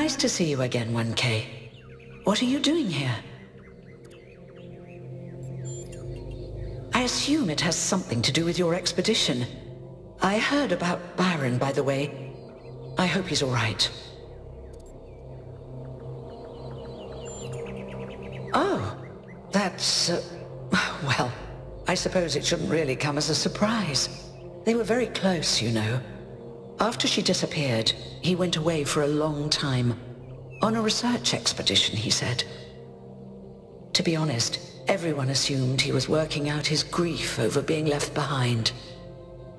Nice to see you again, 1K. What are you doing here? I assume it has something to do with your expedition. I heard about Byron, by the way. I hope he's all right. Oh, that's... well, I suppose it shouldn't really come as a surprise. They were very close, you know. After she disappeared, he went away for a long time. On a research expedition, he said. To be honest, everyone assumed he was working out his grief over being left behind.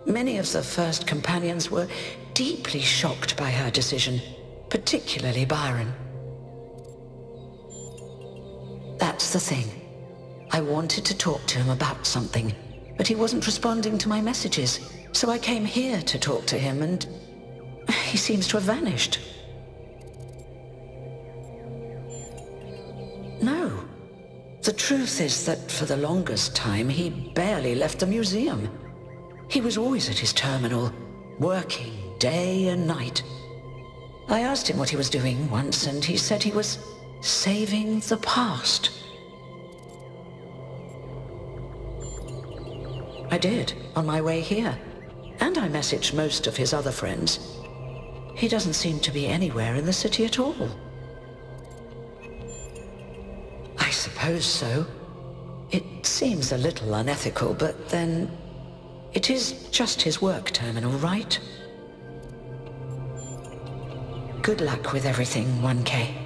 Many of the first companions were deeply shocked by her decision, particularly Byron. That's the thing. I wanted to talk to him about something, but he wasn't responding to my messages, so I came here to talk to him, and he seems to have vanished. No. The truth is that for the longest time, he barely left the museum. He was always at his terminal, working day and night. I asked him what he was doing once, and he said he was saving the past. I did, on my way here. And I messaged most of his other friends. He doesn't seem to be anywhere in the city at all. I suppose so. It seems a little unethical, but then... it is just his work terminal, right? Good luck with everything, 1K.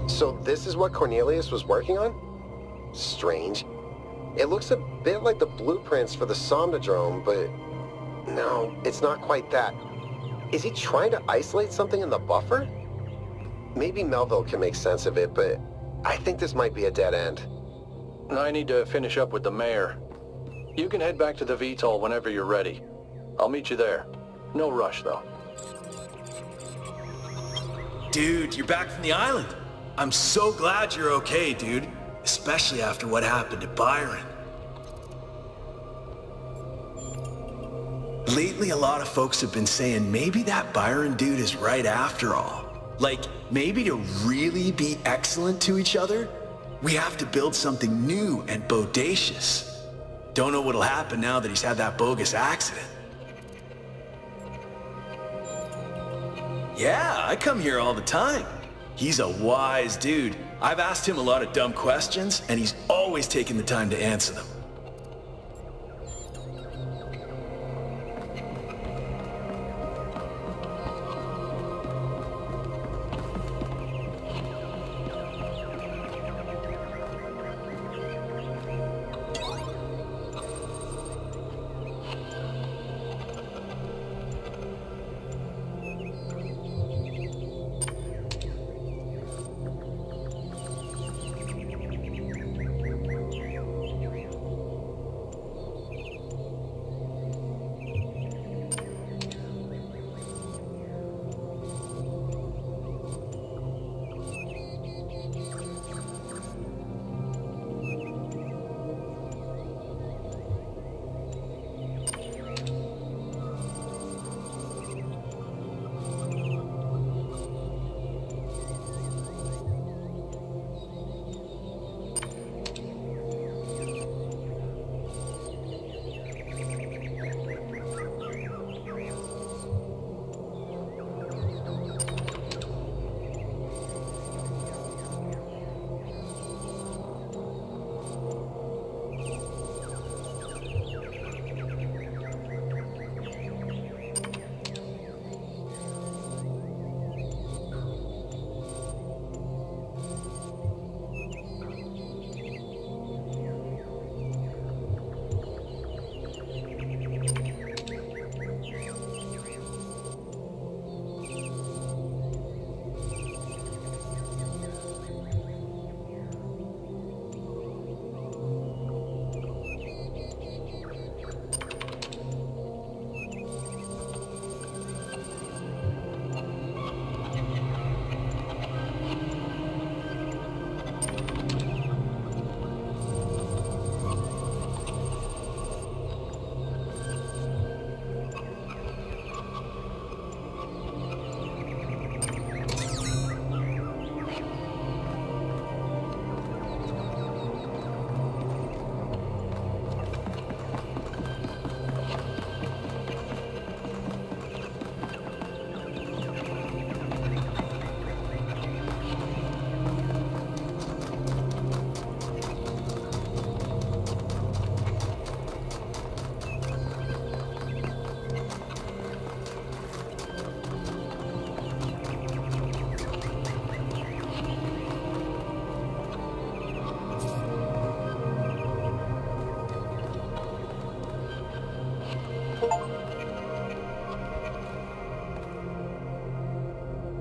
So this is what Cornelius was working on? Strange. It looks a bit like the blueprints for the Somnodrome, but... no, it's not quite that. Is he trying to isolate something in the buffer? Maybe Melville can make sense of it, but I think this might be a dead end. I need to finish up with the mayor. You can head back to the VTOL whenever you're ready. I'll meet you there. No rush, though. Dude, you're back from the island. I'm so glad you're okay, dude. Especially after what happened to Byron. Lately, a lot of folks have been saying maybe that Byron dude is right after all. Like, maybe to really be excellent to each other, we have to build something new and bodacious. Don't know what'll happen now that he's had that bogus accident. Yeah, I come here all the time. He's a wise dude. I've asked him a lot of dumb questions, and he's always taken the time to answer them.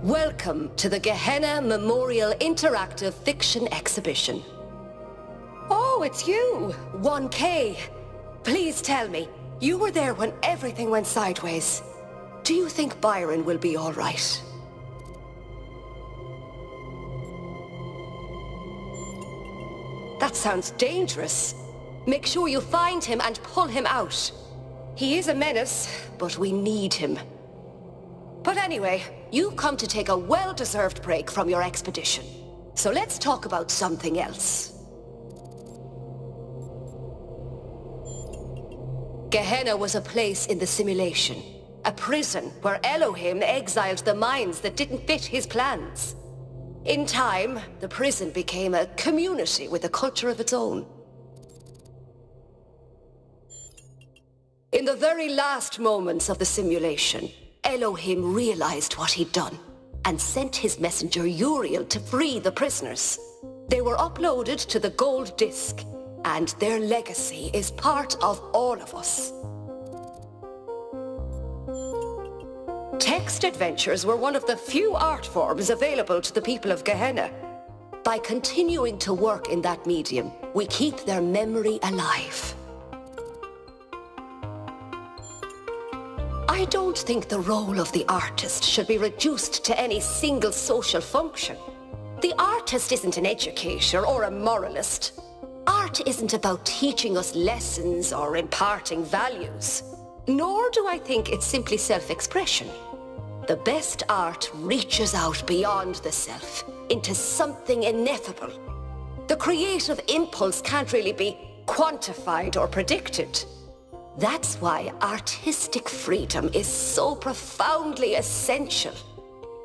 Welcome to the Gehenna Memorial Interactive Fiction Exhibition. Oh, it's you, 1K. Please tell me, you were there when everything went sideways. Do you think Byron will be all right? That sounds dangerous. Make sure you find him and pull him out. He is a menace, but we need him. But anyway, you've come to take a well-deserved break from your expedition. So let's talk about something else. Gehenna was a place in the simulation. A prison where Elohim exiled the minds that didn't fit his plans. In time, the prison became a community with a culture of its own. In the very last moments of the simulation, Elohim realized what he'd done, and sent his messenger Uriel to free the prisoners. They were uploaded to the gold disc, and their legacy is part of all of us. Text adventures were one of the few art forms available to the people of Gehenna. By continuing to work in that medium, we keep their memory alive. I don't think the role of the artist should be reduced to any single social function. The artist isn't an educator or a moralist. Art isn't about teaching us lessons or imparting values. Nor do I think it's simply self-expression. The best art reaches out beyond the self, into something ineffable. The creative impulse can't really be quantified or predicted. That's why artistic freedom is so profoundly essential.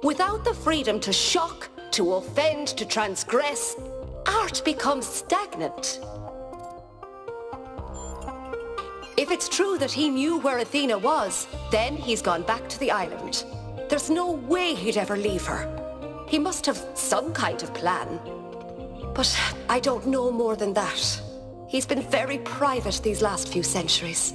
Without the freedom to shock, to offend, to transgress, art becomes stagnant. If it's true that he knew where Athena was, then he's gone back to the island. There's no way he'd ever leave her. He must have some kind of plan. But I don't know more than that. He's been very private these last few centuries.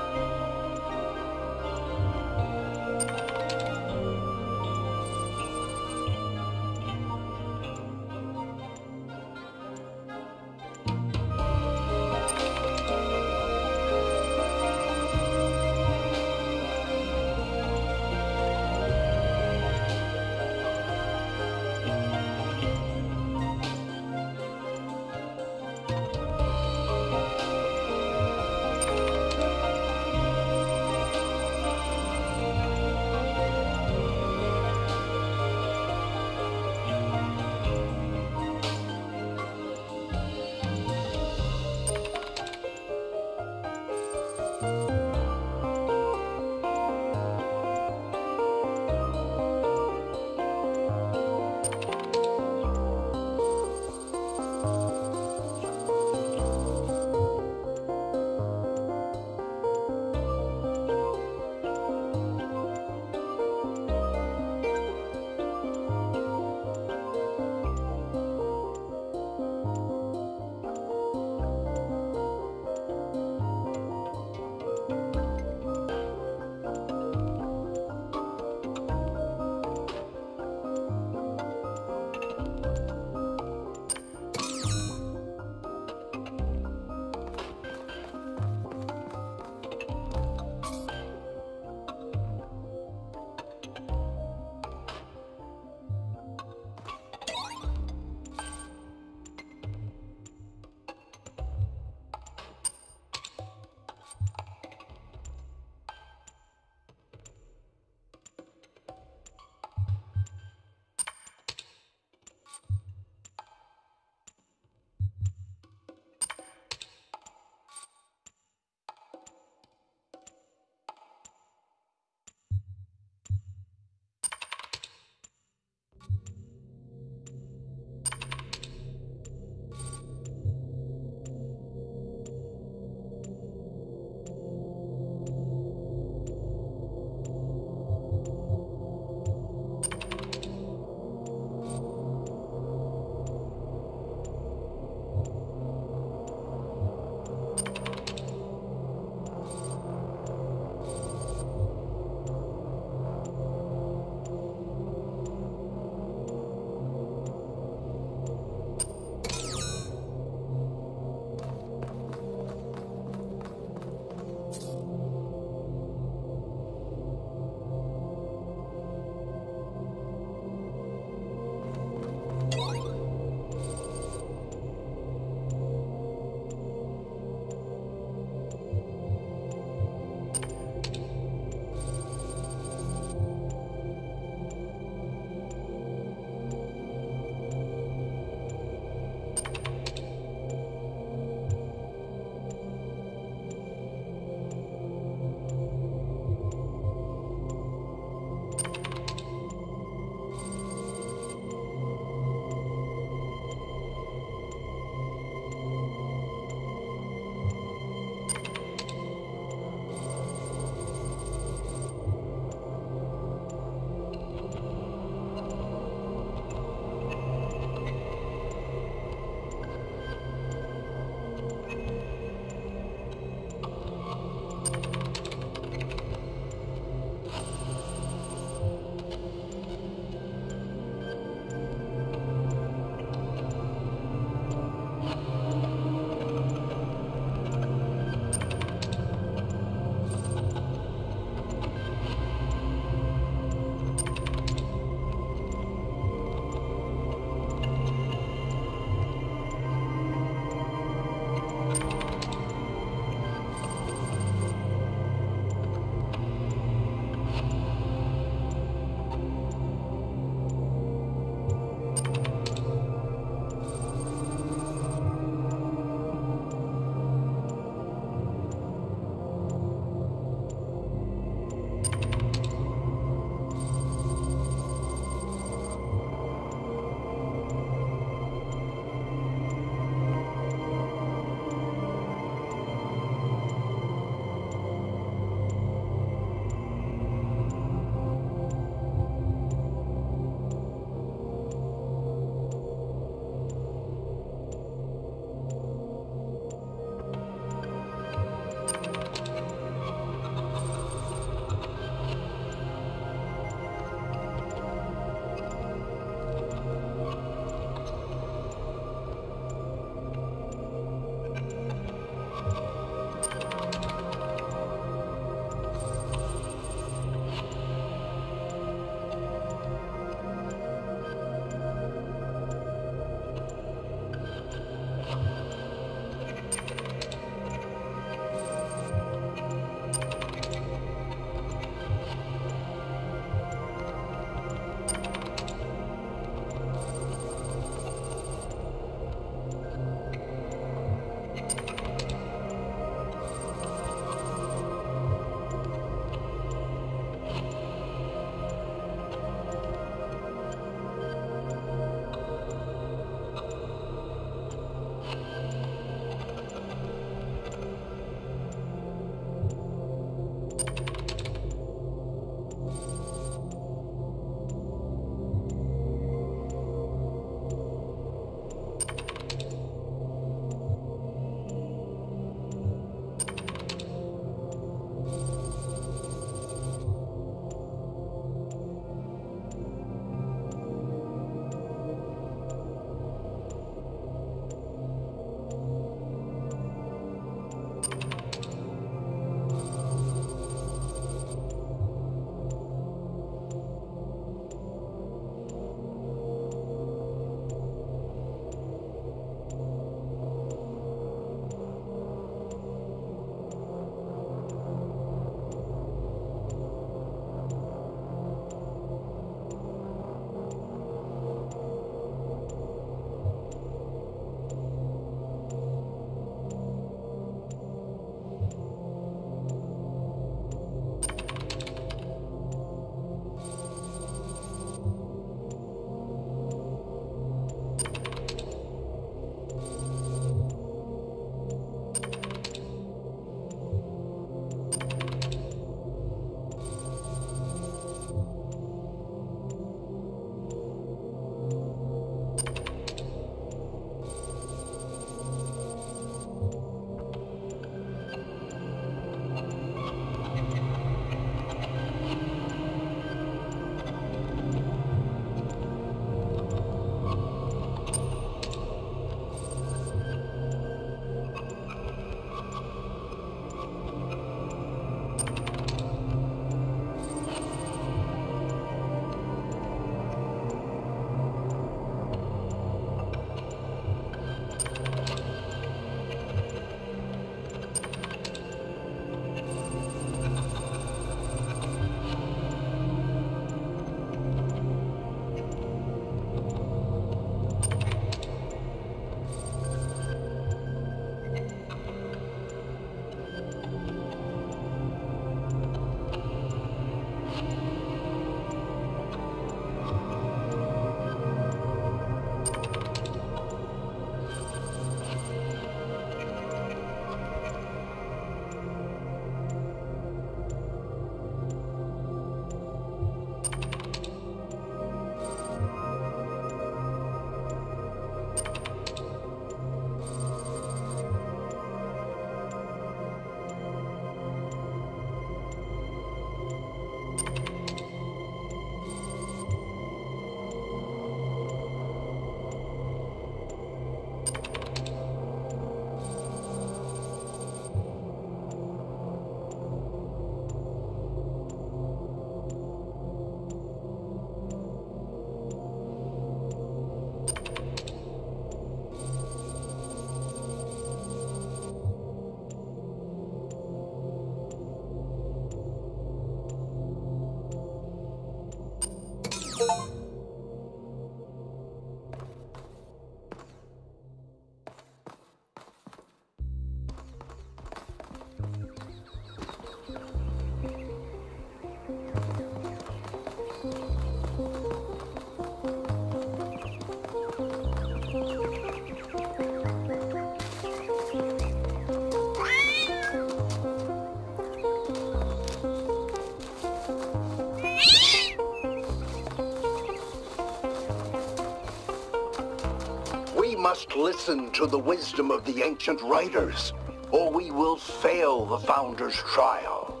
We must listen to the wisdom of the ancient writers, or we will fail the Founder's trial.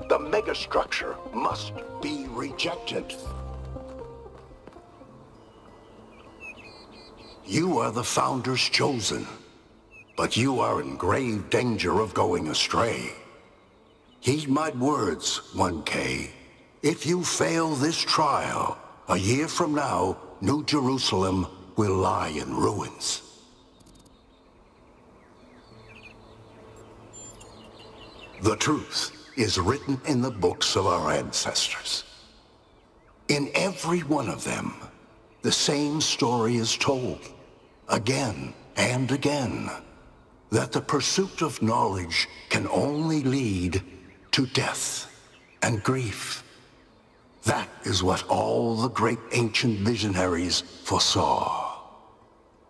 The megastructure must be rejected. You are the Founder's chosen, but you are in grave danger of going astray. Heed my words, 1K. If you fail this trial, a year from now, New Jerusalem will lie in ruins. The truth is written in the books of our ancestors. In every one of them, the same story is told, again and again, that the pursuit of knowledge can only lead to death and grief. That is what all the great ancient visionaries foresaw.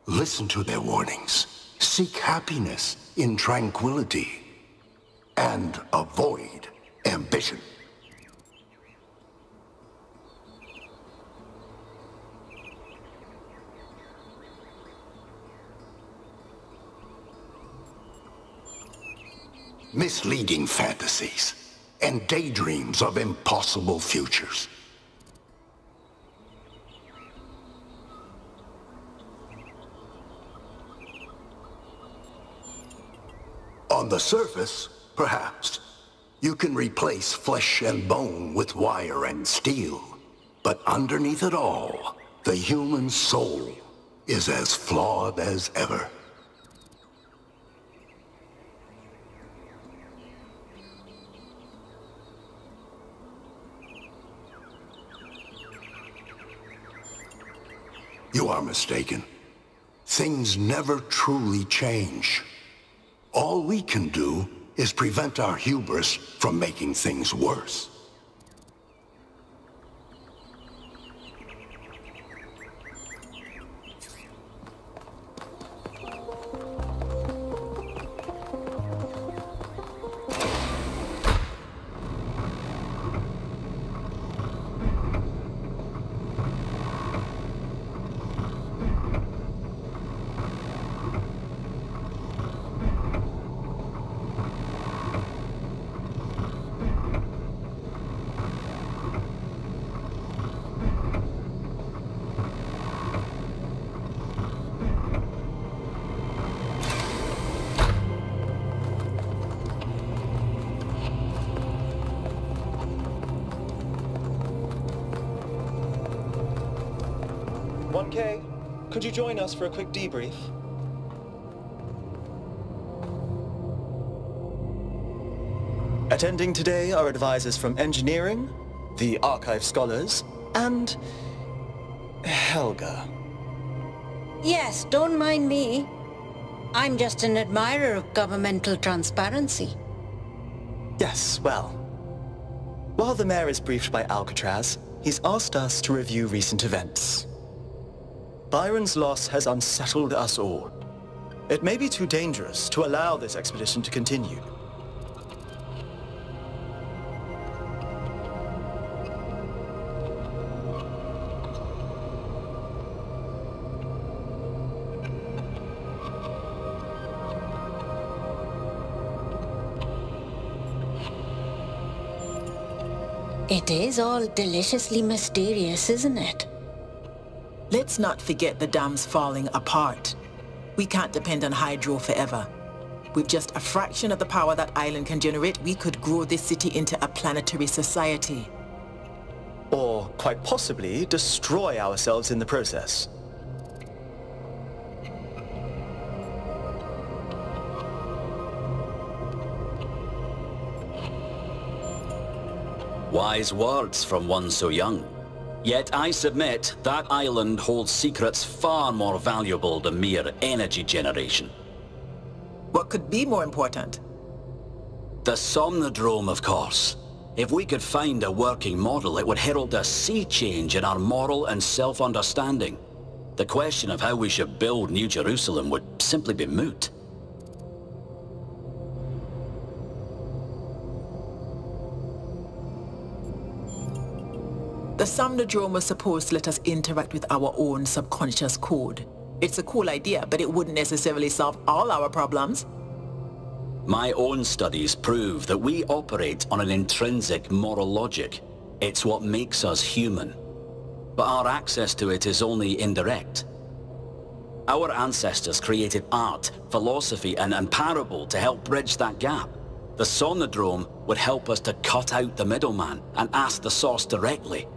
Listen to their warnings. Seek happiness in tranquility. And avoid ambition. Misleading fantasies and daydreams of impossible futures. On the surface, perhaps, you can replace flesh and bone with wire and steel. But underneath it all, the human soul is as flawed as ever. You are mistaken. Things never truly change. All we can do is prevent our hubris from making things worse. Could you join us for a quick debrief? Attending today are advisors from engineering, the archive scholars, and Helga. Yes, don't mind me. I'm just an admirer of governmental transparency. Yes, well, while the mayor is briefed by Alcatraz, he's asked us to review recent events. Byron's loss has unsettled us all. It may be too dangerous to allow this expedition to continue. It is all deliciously mysterious, isn't it? Let's not forget the dam's falling apart. We can't depend on hydro forever. With just a fraction of the power that island can generate, we could grow this city into a planetary society. Or, quite possibly, destroy ourselves in the process. Wise words from one so young. Yet I submit that island holds secrets far more valuable than mere energy generation. What could be more important? The Somnodrome, of course. If we could find a working model, it would herald a sea change in our moral and self-understanding. The question of how we should build New Jerusalem would simply be moot. The Somnodrome was supposed to let us interact with our own subconscious code. It's a cool idea, but it wouldn't necessarily solve all our problems. My own studies prove that we operate on an intrinsic moral logic. It's what makes us human. But our access to it is only indirect. Our ancestors created art, philosophy, and parable to help bridge that gap. The Somnodrome would help us to cut out the middleman and ask the source directly.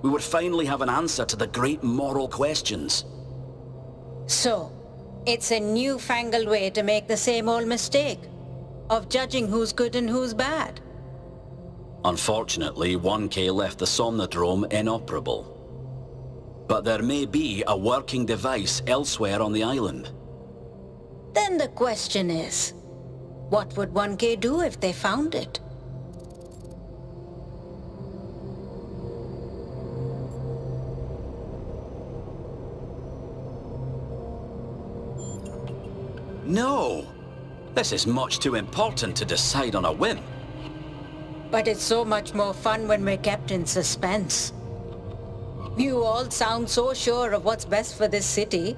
We would finally have an answer to the great moral questions. So, it's a newfangled way to make the same old mistake of judging who's good and who's bad. Unfortunately, 1K left the Somnodrome inoperable. But there may be a working device elsewhere on the island. Then the question is, what would 1K do if they found it? No! This is much too important to decide on a whim. But it's so much more fun when we're kept in suspense. You all sound so sure of what's best for this city.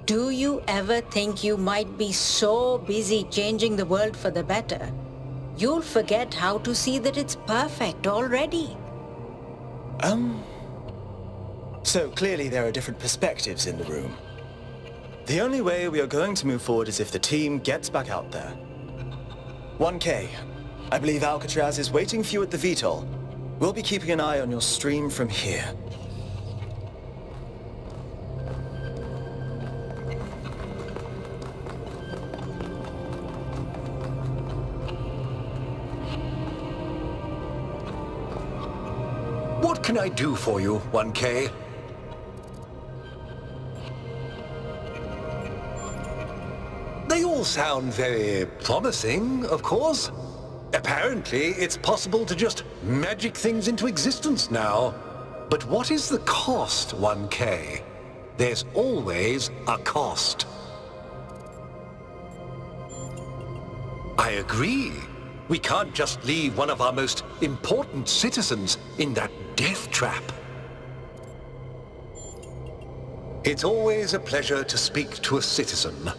Do you ever think you might be so busy changing the world for the better, you'll forget how to see that it's perfect already? So clearly there are different perspectives in the room. The only way we are going to move forward is if the team gets back out there. 1K, I believe Alcatraz is waiting for you at the VTOL. We'll be keeping an eye on your stream from here. What can I do for you, 1K? They all sound very promising, of course. Apparently, it's possible to just magic things into existence now. But what is the cost, 1K? There's always a cost. I agree. We can't just leave one of our most important citizens in that death trap. It's always a pleasure to speak to a citizen.